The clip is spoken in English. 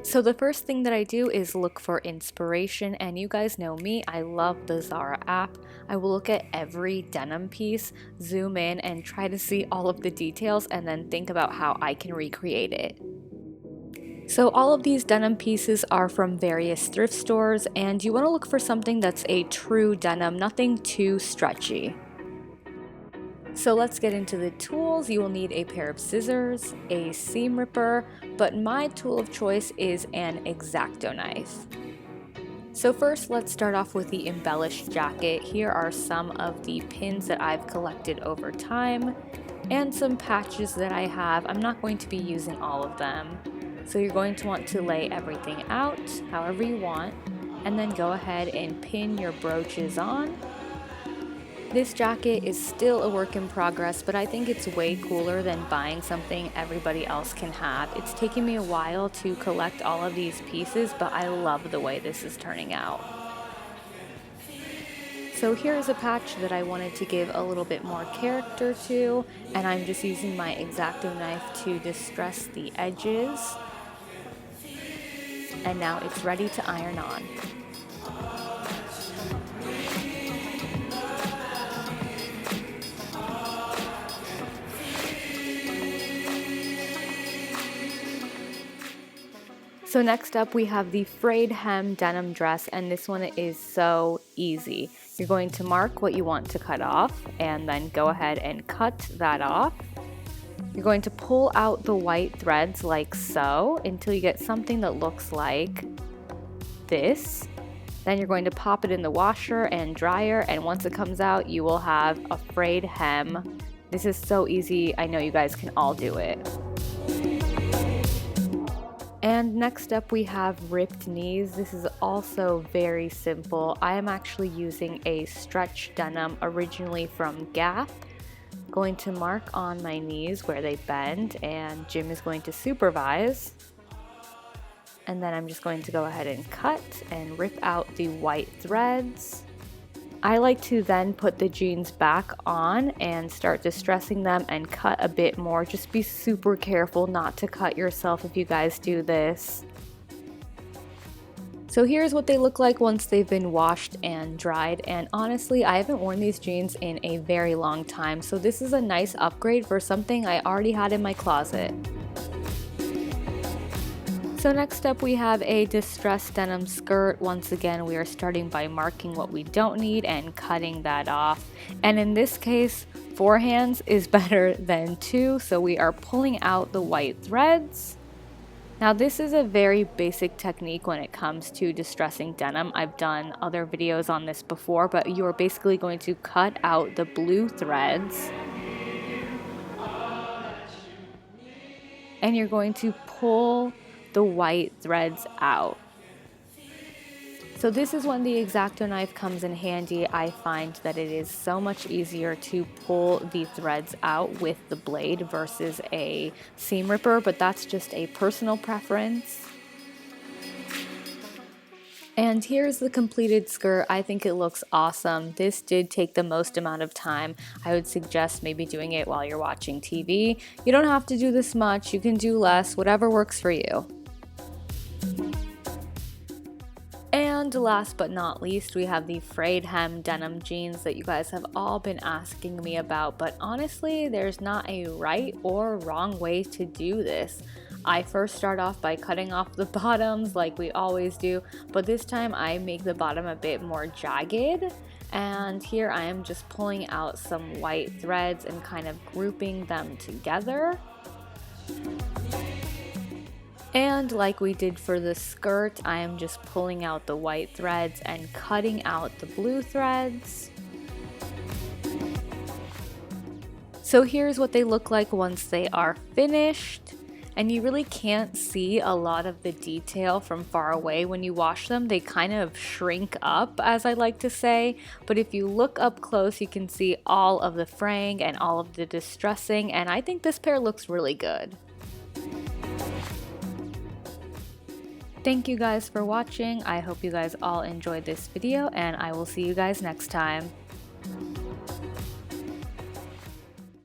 So the first thing that I do is look for inspiration, and you guys know me, I love the Zara app. I will look at every denim piece, zoom in, and try to see all of the details and then think about how I can recreate it. So all of these denim pieces are from various thrift stores, and you want to look for something that's a true denim, nothing too stretchy. So let's get into the tools. You will need a pair of scissors, a seam ripper, but my tool of choice is an X-Acto knife. So first, let's start off with the embellished jacket. Here are some of the pins that I've collected over time and some patches that I have. I'm not going to be using all of them. So you're going to want to lay everything out however you want, and then go ahead and pin your brooches on. This jacket is still a work in progress, but I think it's way cooler than buying something everybody else can have. It's taken me a while to collect all of these pieces, but I love the way this is turning out. So here's a patch that I wanted to give a little bit more character to, and I'm just using my X-Acto knife to distress the edges. And now it's ready to iron on. So next up we have the frayed hem denim dress, and this one is so easy. You're going to mark what you want to cut off and then go ahead and cut that off. You're going to pull out the white threads like so until you get something that looks like this. Then you're going to pop it in the washer and dryer, and once it comes out you will have a frayed hem. This is so easy. I know you guys can all do it. And next up we have ripped knees. This is also very simple. I am actually using a stretch denim originally from Gap. Going to mark on my knees where they bend, and Jim is going to supervise. And then I'm just going to go ahead and cut and rip out the white threads. I like to then put the jeans back on and start distressing them and cut a bit more. Just be super careful not to cut yourself if you guys do this. So here's what they look like once they've been washed and dried, and honestly I haven't worn these jeans in a very long time, so this is a nice upgrade for something I already had in my closet. So next up we have a distressed denim skirt. Once again we are starting by marking what we don't need and cutting that off, and in this case 4 hands is better than 2, so we are pulling out the white threads. Now this is a very basic technique when it comes to distressing denim. I've done other videos on this before, but you are basically going to cut out the blue threads and you're going to pull the white threads out. So this is when the X-Acto knife comes in handy. I find that it is so much easier to pull the threads out with the blade versus a seam ripper, but that's just a personal preference. And here's the completed skirt. I think it looks awesome. This did take the most amount of time. I would suggest maybe doing it while you're watching TV. You don't have to do this much, you can do less, whatever works for you. And last but not least, we have the frayed hem denim jeans that you guys have all been asking me about, but honestly, there's not a right or wrong way to do this. I first start off by cutting off the bottoms like we always do, but this time I make the bottom a bit more jagged. And here I am just pulling out some white threads and kind of grouping them together. And like we did for the skirt, I am just pulling out the white threads and cutting out the blue threads. So here's what they look like once they are finished. And you really can't see a lot of the detail from far away when you wash them. They kind of shrink up, as I like to say. But if you look up close, you can see all of the fraying and all of the distressing. And I think this pair looks really good. Thank you guys for watching. I hope you guys all enjoyed this video, and I will see you guys next time.